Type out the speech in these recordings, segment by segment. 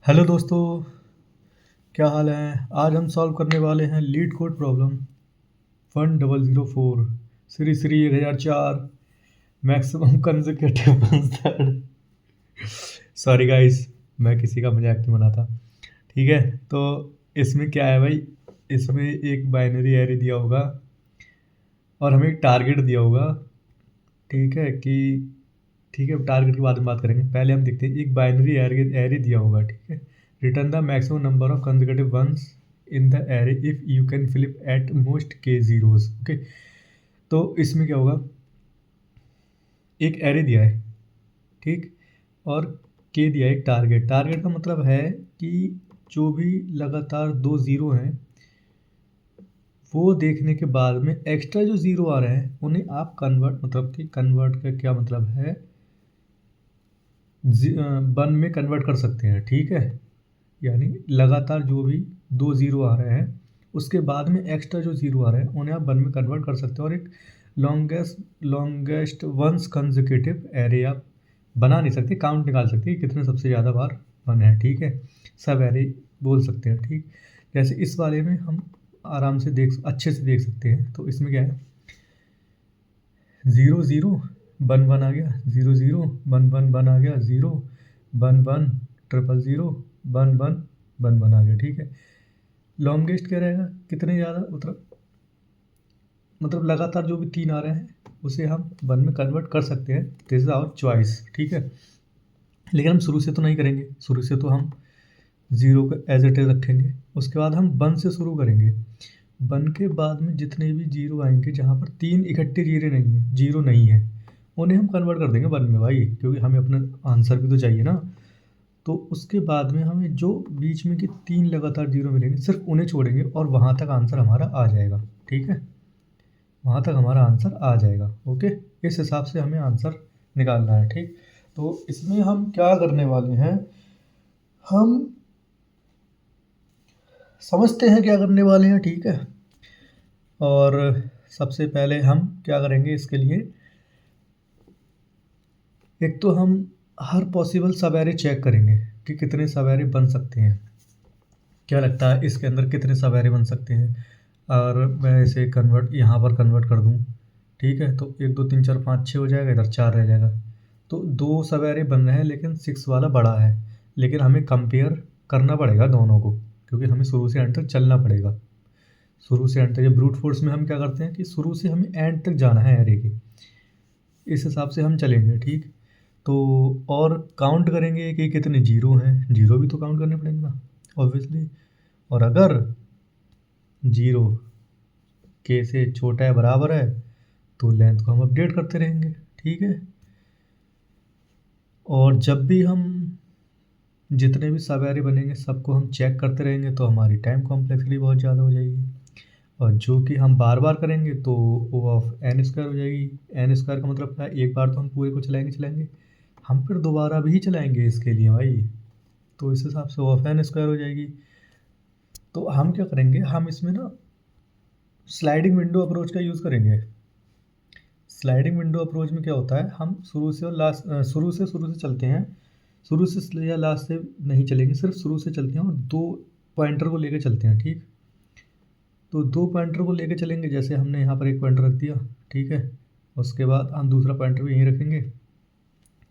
Hello दोस्तों, क्या हाल है। आज हम सॉल्व करने वाले हैं leet code problem 1004 Shri 1004 maximum consecutive answer. Sorry guys, मैं किसी का मजाक नहीं बनाता। ठीक है, तो इसमें क्या है भाई, इसमें एक बाइनरी एरे दिया होगा और हमें एक टारगेट दिया होगा। ठीक है कि ठीक है, टारगेट के बाद में बात करेंगे। पहले हम देखते हैं, एक बाइनरी एरे दिया होगा। ठीक है, return the maximum number of consecutive ones in the array if you can flip at most k zeros. Okay, तो इसमें क्या होगा, एक एरे दिया है, ठीक, और के दिया है एक टारगेट। टारगेट का मतलब है कि जो भी लगातार दो ज़ीरो हैं वो देखने के बाद में एक्स्ट्रा जो ज़ीरो आ रहे हैं उन्हें आप कन्वर्ट, मतलब कि कन्वर्ट का क्या मतलब है, वन में कन्वर्ट कर सकते हैं। ठीक है, यानी लगातार जो भी दो ज़ीरो आ रहे हैं उसके बाद में एक्स्ट्रा जो ज़ीरो आ रहे हैं उन्हें आप वन में कन्वर्ट कर सकते हैं। और एक लॉन्गेस्ट वंस कंसेक्यूटिव एरे आप बना नहीं सकते, काउंट निकाल सकते हैं कितने सबसे ज़्यादा बार वन है। ठीक है, सब एरे बोल सकते हैं। ठीक, जैसे इस वाले में हम आराम से अच्छे से देख सकते हैं। तो इसमें क्या है, ज़ीरो ज़ीरो वन वन आ गया, zero zero one one one आ गया, zero one one triple zero one one one one आ गया। ठीक है, लॉन्गेस्ट क्या रहेगा, कितने ज़्यादा, मतलब लगातार जो भी तीन आ रहे हैं उसे हम वन में कन्वर्ट कर सकते हैं। This is our choice. ठीक है, लेकिन हम शुरू से तो नहीं करेंगे, शुरू से तो हम ज़ीरो को एज इट इज रखेंगे। उसके बाद हम वन से शुरू करेंगे। वन के बाद में जितने भी जीरो आएंगे जहाँ पर तीन इकट्ठे जीरो नहीं है उन्हें हम कन्वर्ट कर देंगे वन में भाई, क्योंकि हमें अपना आंसर भी तो चाहिए ना। तो उसके बाद में हमें जो बीच में के तीन लगातार जीरो मिलेंगे सिर्फ उन्हें छोड़ेंगे और वहाँ तक आंसर हमारा आ जाएगा। ठीक है, वहाँ तक हमारा आंसर आ जाएगा। ओके, इस हिसाब से हमें आंसर निकालना है। ठीक, तो इसमें हम क्या करने वाले हैं, हम समझते हैं क्या करने वाले हैं। ठीक है, और सबसे पहले हम क्या करेंगे इसके लिए, एक तो हम हर पॉसिबल सब एरे चेक करेंगे कि कितने सब एरे बन सकते हैं। क्या लगता है इसके अंदर कितने सब एरे बन सकते हैं, और मैं इसे कन्वर्ट यहाँ पर कन्वर्ट कर दूँ। ठीक है, तो एक दो तीन चार पाँच छः हो जाएगा, इधर चार रह जाएगा। तो दो सब एरे बन रहे हैं लेकिन सिक्स वाला बड़ा है, लेकिन हमें कंपेयर करना पड़ेगा दोनों को, क्योंकि हमें शुरू से एंड तक चलना पड़ेगा। शुरू से एंड तक, ये ब्रूट फोर्स में हम क्या करते हैं कि शुरू से हमें एंड तक जाना है एरे के, इस हिसाब से हम चलेंगे। ठीक, तो और काउंट करेंगे कि कितने जीरो हैं, जीरो भी तो काउंट करने पड़ेंगे ना ऑब्वियसली। और अगर जीरो के से छोटा है बराबर है तो लेंथ को हम अपडेट करते रहेंगे। ठीक है, और जब भी हम जितने भी सब एरे बनेंगे सबको हम चेक करते रहेंगे तो हमारी टाइम कॉम्प्लेक्सिटी बहुत ज़्यादा हो जाएगी। और जो कि हम बार बार करेंगे तो ओ ऑफ एन स्क्वायर हो जाएगी। एन स्क्वायर का मतलब क्या है, एक बार तो हम पूरे को चलाएंगे, हम फिर दोबारा भी चलाएंगे इसके लिए भाई, तो इस हिसाब से ओ ऑफ एन स्क्वायर हो जाएगी। तो हम क्या करेंगे, हम इसमें ना स्लाइडिंग विंडो अप्रोच का यूज़ करेंगे। स्लाइडिंग विंडो अप्रोच में क्या होता है, हम शुरू से और लास्ट, शुरू से चलते हैं, शुरू से या लास्ट से नहीं चलेंगे, सिर्फ शुरू से चलते हैं और दो पॉइंटर को लेकर चलते हैं। ठीक, तो दो पॉइंटर को लेकर चलेंगे, जैसे हमने यहाँ पर एक पॉइंटर रख दिया। ठीक है, उसके बाद हम दूसरा पॉइंटर भी यहीं रखेंगे।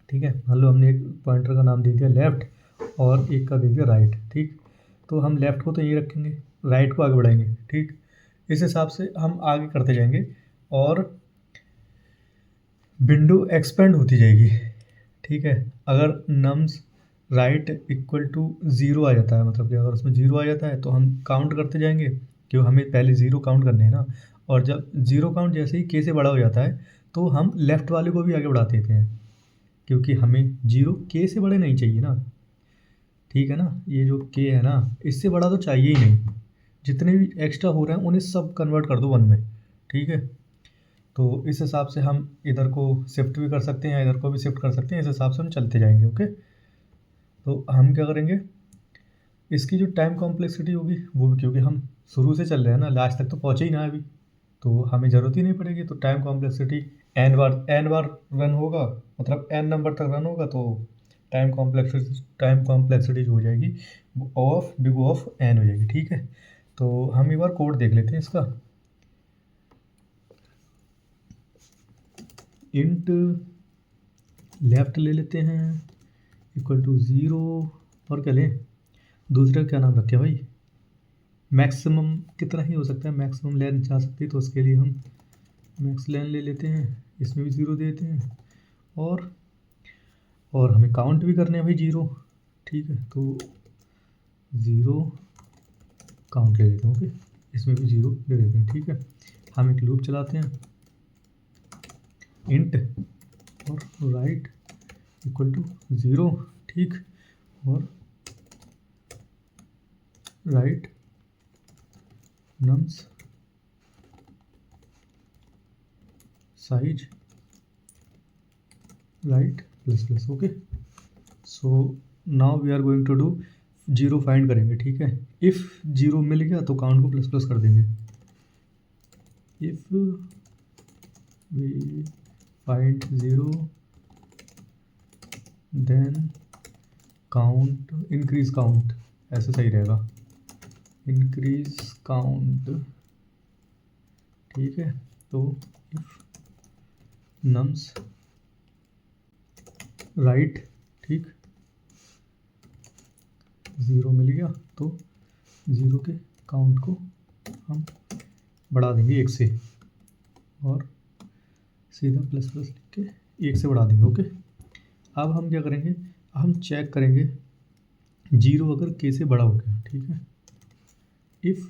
ठीक है, मान लो हमने एक पॉइंटर का नाम दे दिया लेफ़्ट और एक का दे दिया राइट। ठीक, तो हम लेफ़्ट को तो यहीं रखेंगे, राइट को आगे बढ़ाएंगे। ठीक, इस हिसाब से हम आगे करते जाएंगे और विंडो एक्सपेंड होती जाएगी। ठीक है, अगर nums right equal to zero आ जाता है, मतलब कि अगर उसमें ज़ीरो आ जाता है तो हम काउंट करते जाएंगे, क्यों हमें पहले ज़ीरो काउंट करने हैं ना। और जब ज़ीरो काउंट जैसे ही के से बड़ा हो जाता है तो हम लेफ़्ट वाले को भी आगे बढ़ा देते हैं, क्योंकि हमें जीरो के से बड़े नहीं चाहिए ना। ठीक है ना, ये जो के है ना इससे बड़ा तो चाहिए ही नहीं। जितने भी एक्स्ट्रा हो रहे हैं उन्हें सब कन्वर्ट कर दो वन में। ठीक है, तो इस हिसाब से हम इधर को शिफ्ट भी कर सकते हैं, इधर को भी शिफ्ट कर सकते हैं, इस हिसाब से हम चलते जाएंगे। ओके, तो हम क्या करेंगे, इसकी जो टाइम कॉम्प्लेक्सिटी होगी वो भी, क्योंकि हम शुरू से चल रहे हैं ना, लास्ट तक तो पहुँचे ही ना अभी, तो हमें ज़रूरत ही नहीं पड़ेगी। तो टाइम कॉम्प्लेक्सिटी एन बार रन होगा, मतलब एन नंबर तक रन होगा तो टाइम कॉम्प्लेक्सिटी जो हो जाएगी वो ऑफ बिग ऑफ एन हो जाएगी। ठीक है, तो हम एक बार कोड देख लेते हैं इसका। इंट लेफ्ट ले लेते हैं इक्वल टू 0, और क्या लें, दूसरा क्या नाम रखें भाई, मैक्सिमम कितना ही हो सकता है, मैक्सिमम लेंथ जा सकती है, तो उसके लिए हम मैक्स लेंथ ले लेते हैं, इसमें भी 0 देते हैं, और हमें काउंट भी करने हैं भाई 0। ठीक है, तो 0 काउंट ले लेते हैं। ओके, इसमें भी 0 ले लेते हैं। ठीक है, हम एक लूप चलाते हैं, इंट और राइट इक्वल टू 0। ठीक, और right nums size right plus plus. Okay, so now we are going to do 0 find करेंगे। ठीक है, इफ़ 0 मिल गया तो काउंट को प्लस प्लस कर देंगे। If we find 0 then count increase count, ऐसे सही रहेगा, इंक्रीज काउंट। ठीक है, तो इफ नम्स राइट, ठीक, 0 मिल गया तो 0 के काउंट को हम बढ़ा देंगे 1 से, और सीधा प्लस प्लस लिख के 1 से बढ़ा देंगे। ओके, अब हम क्या करेंगे, हम चेक करेंगे 0 अगर k से बड़ा हो गया। ठीक है, इफ़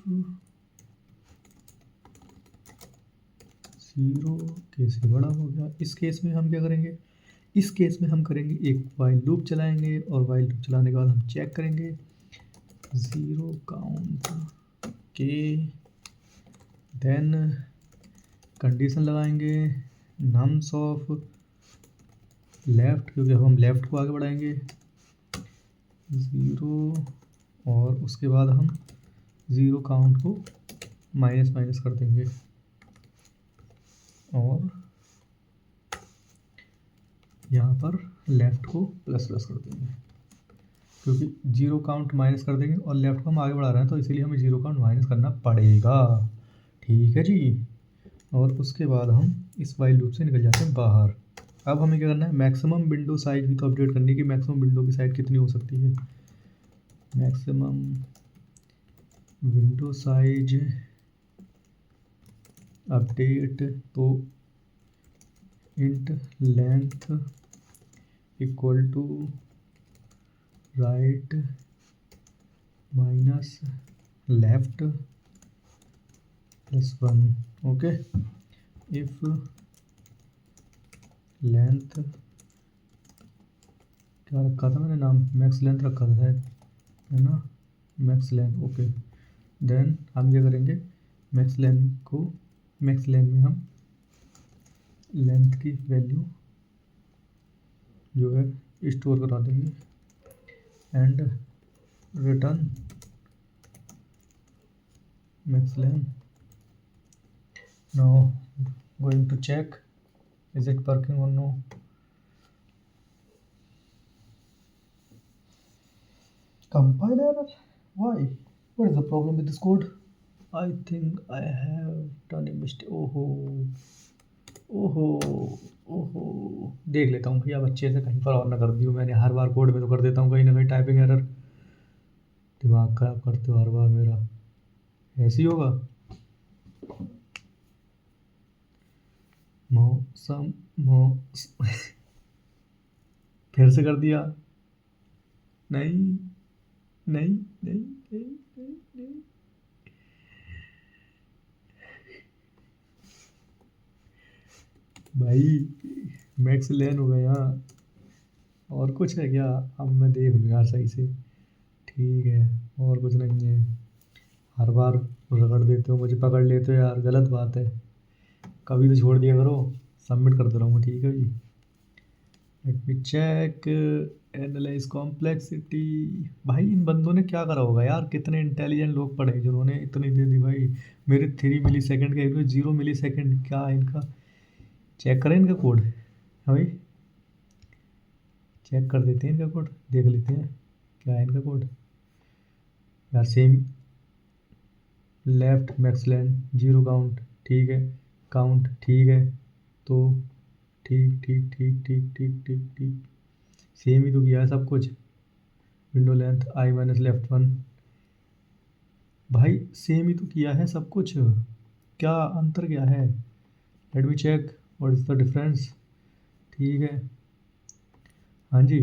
0 k से बड़ा हो गया, इस केस में हम क्या करेंगे, इस केस में हम करेंगे एक वाइल लूप चलाएंगे, और वाइल लूप चलाने के बाद हम चेक करेंगे 0 काउंट k, देन कंडीशन लगाएंगे नम्स ऑफ लेफ़्ट, क्योंकि अब हम लेफ़्ट को आगे बढ़ाएंगे 0, और उसके बाद हम 0 काउंट को माइनस माइनस कर देंगे, और यहाँ पर लेफ़्ट को प्लस प्लस कर देंगे, क्योंकि 0 काउंट माइनस कर देंगे और लेफ़्ट को हम आगे बढ़ा रहे हैं, तो इसीलिए हमें 0 काउंट माइनस करना पड़ेगा। ठीक है जी, और उसके बाद हम इस वाइल लूप से निकल जाते हैं बाहर। अब हमें क्या करना है, मैक्सिमम विंडो साइज भी तो अपडेट करनी है कि मैक्सिमम विंडो की साइज कितनी हो सकती है। मैक्सिमम विंडो साइज अपडेट, तो int length equal to right minus left plus 1। Okay, if length क्या रखा था मैंने नाम, मैक्स लेंथ रखा था शायद, है ना, मैक्स लेंथ। ओके, देन हम क्या करेंगे, मैक्स लेंथ में हम लेंथ की वैल्यू जो है स्टोर करा देंगे, and return max length. Now going to check is it working or no. Compile error, why, what is the problem with this code? I think I have done a mistake. ओहो, देख लेता हूँ भैया बच्चे से, कहीं पर और ना कर दी हो मैंने। हर बार कोड में तो कर देता हूँ कहीं ना कहीं टाइपिंग एरर, दिमाग खराब करते हो हर बार मेरा, ऐसे ही होगा। मौसम फिर से कर दिया, नहीं नहीं नहीं नहीं नहीं, नहीं। भाई मैक्स लेन हो गया, और कुछ है क्या, अब मैं देख लूँ यार सही से। ठीक है, और कुछ नहीं है, हर बार रगड़ देते हो मुझे, पकड़ लेते हो यार, गलत बात है, कभी तो छोड़ दिया करो, सबमिट करते रहूँगा। ठीक है जी, let me check analyse complexity. भाई इन बंदों ने क्या करा होगा यार, कितने इंटेलिजेंट लोग पढ़े जिन्होंने इतनी दे दी भाई। मेरे 3 मिली सेकेंड का 0 मिली सेकेंड, क्या इनका, चेक करें इनका कोड। हाँ भाई, चेक कर देते हैं इनका कोड, देख लेते हैं क्या है इनका कोड। यार सेम, लेफ्ट मैक्स लेन जीरो काउंट, ठीक है, काउंट ठीक है, तो ठीक ठीक ठीक ठीक ठीक ठीक ठीक, सेम ही तो किया है सब कुछ। Window length I minus left one, भाई सेम ही तो किया है सब कुछ, क्या अंतर क्या है? Let me check what is the difference. ठीक है, हाँ जी,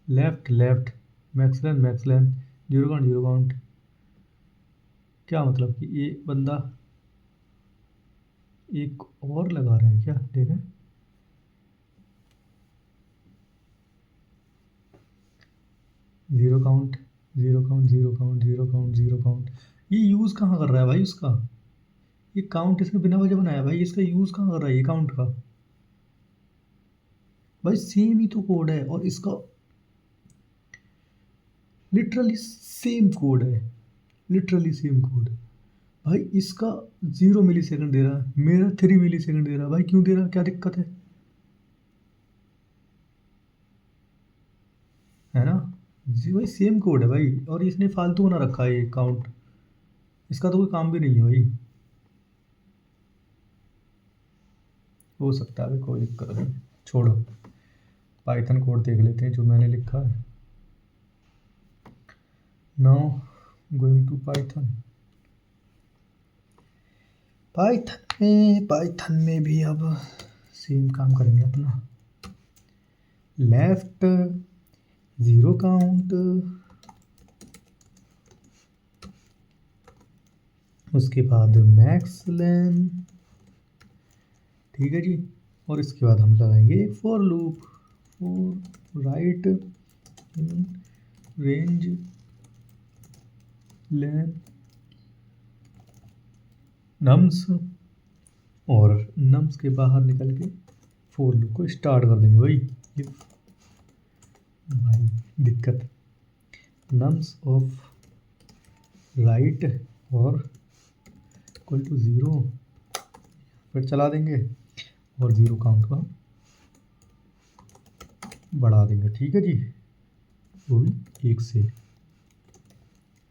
left left max length zero count, क्या मतलब कि ये बंदा एक और लगा रहा है क्या? देखें, zero count zero count zero count zero count zero count, ये यूज़ कहाँ कर रहा है भाई उसका? ये काउंट इसने बिना वजह बनाया भाई, इसका यूज़ कहाँ कर रहा है ये काउंट का? भाई सेम ही तो कोड है, और इसका लिटरली सेम कोड है, लिटरली सेम कोड। भाई इसका 0 मिली सेकंड दे रहा है, मेरा 3 मिली सेकंड दे रहा है। भाई क्यों दे रहा है, क्या दिक्कत है ना? जी भाई सेम कोड है भाई, और इसने फालतू बना रखा है ये काउंट, इसका तो कोई काम भी नहीं है भाई। हो सकता है भाई, कोई दिक्कत नहीं, छोड़ो। पाइथन कोड देख लेते हैं जो मैंने लिखा है। Now going to Python. Python में भी अब सेम काम करेंगे अपना। लेफ्ट जीरो काउंट, उसके बाद मैक्स लेन, ठीक है जी, और इसके बाद हम लगाएंगे एक for loop, for right in range lane nums, और नम्स के बाहर निकल के फॉर लूप को स्टार्ट कर देंगे भाई। ये भाई दिक्कत, नम्स ऑफ राइट और इक्वल टू ज़ीरो, फिर चला देंगे, और ज़ीरो काउंट को हम बढ़ा देंगे, ठीक है जी, वो भी 1 से,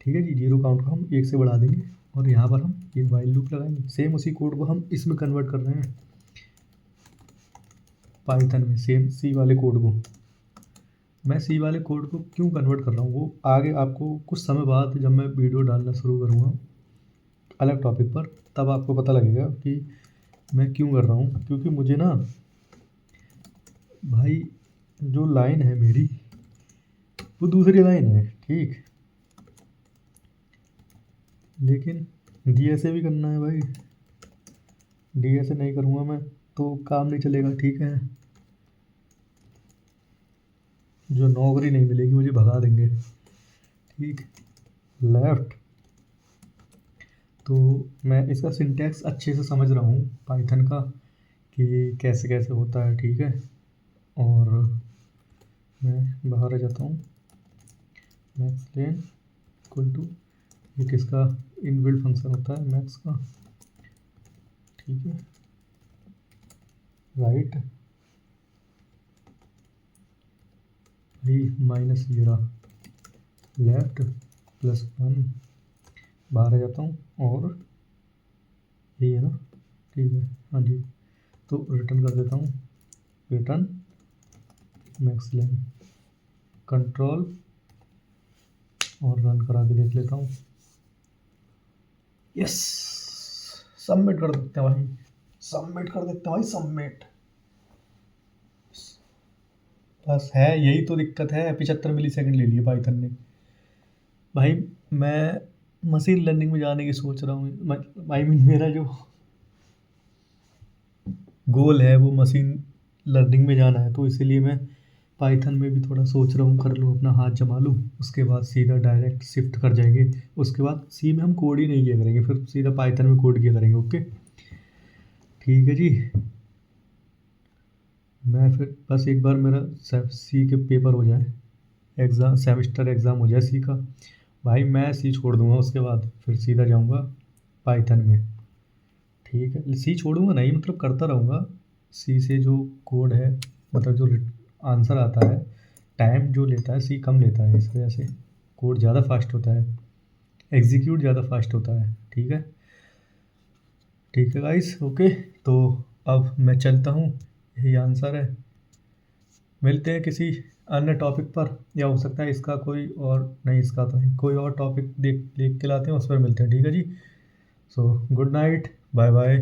ठीक है जी, ज़ीरो काउंट को हम 1 से बढ़ा देंगे, और यहाँ पर हम एक वाइल लूप लगाएंगे। सेम उसी कोड को हम इसमें कन्वर्ट कर रहे हैं पाइथन में, सेम सी वाले कोड को। मैं सी वाले कोड को क्यों कन्वर्ट कर रहा हूँ वो आगे आपको कुछ समय बाद जब मैं वीडियो डालना शुरू करूँगा अलग टॉपिक पर, तब आपको पता लगेगा कि मैं क्यों कर रहा हूँ। क्योंकि मुझे ना भाई जो लाइन है मेरी वो दूसरी लाइन है, ठीक, लेकिन डीएसए भी करना है भाई, डीएसए नहीं करूँगा मैं तो काम नहीं चलेगा, ठीक है, जो नौकरी नहीं मिलेगी मुझे भगा देंगे, ठीक। लेफ्ट, तो मैं इसका सिंटैक्स अच्छे से समझ रहा हूँ पाइथन का कि कैसे कैसे होता है, ठीक है, और मैं बाहर आ जाता हूँ। मैक्स लेन इक्वल टू, ये किसका इनबिल्ट फंक्शन होता है मैक्स का, ठीक है, राइट भी माइनस ये रहा, लेफ्ट +1, बाहर आ जाता हूँ, और यही है ना, ठीक है, हाँ जी, तो रिटर्न कर देता हूँ, रिटर्न मैक्स लेन, कंट्रोल और रन करा के देख लेता हूँ। यस, सबमिट कर देते हैं भाई, सबमिट कर देते हैं भाई, सबमिट। बस है, यही तो दिक्कत है, 75 मिलीसेकंड ले लिए पाइथन ने भाई। मैं मशीन लर्निंग में जाने की सोच रहा हूँ, आई मीन मेरा जो गोल है वो मशीन लर्निंग में जाना है, तो इसीलिए मैं पाइथन में भी थोड़ा सोच रहा हूँ, कर लूँ, अपना हाथ जमा लूँ, उसके बाद सीधा डायरेक्ट शिफ्ट कर जाएंगे। उसके बाद सी में हम कोड ही नहीं किया करेंगे, फिर सीधा पाइथन में कोड किया करेंगे। ओके, ठीक है जी। मैं फिर बस एक बार मेरा सी के पेपर हो जाए, एग्ज़ाम, सेमेस्टर एग्ज़ाम हो जाए सी का, भाई मैं सी छोड़ दूँगा, उसके बाद फिर सीधा जाऊँगा पाइथन में, ठीक है। सी छोड़ूँगा नहीं, मतलब करता रहूँगा सी से जो कोड है, मतलब जो आंसर आता है, टाइम जो लेता है सी कम लेता है, इस वजह से कोड ज़्यादा फास्ट होता है, एग्जीक्यूट ज़्यादा फास्ट होता है। ठीक है गाइस, ओके। तो अब मैं चलता हूँ, यही आंसर है। मिलते हैं किसी अन्य टॉपिक पर, या हो सकता है इसका कोई और, नहीं इसका तो नहीं, कोई और टॉपिक देख देख के लाते हैं, उस पर मिलते हैं। ठीक है जी। So good night, bye bye.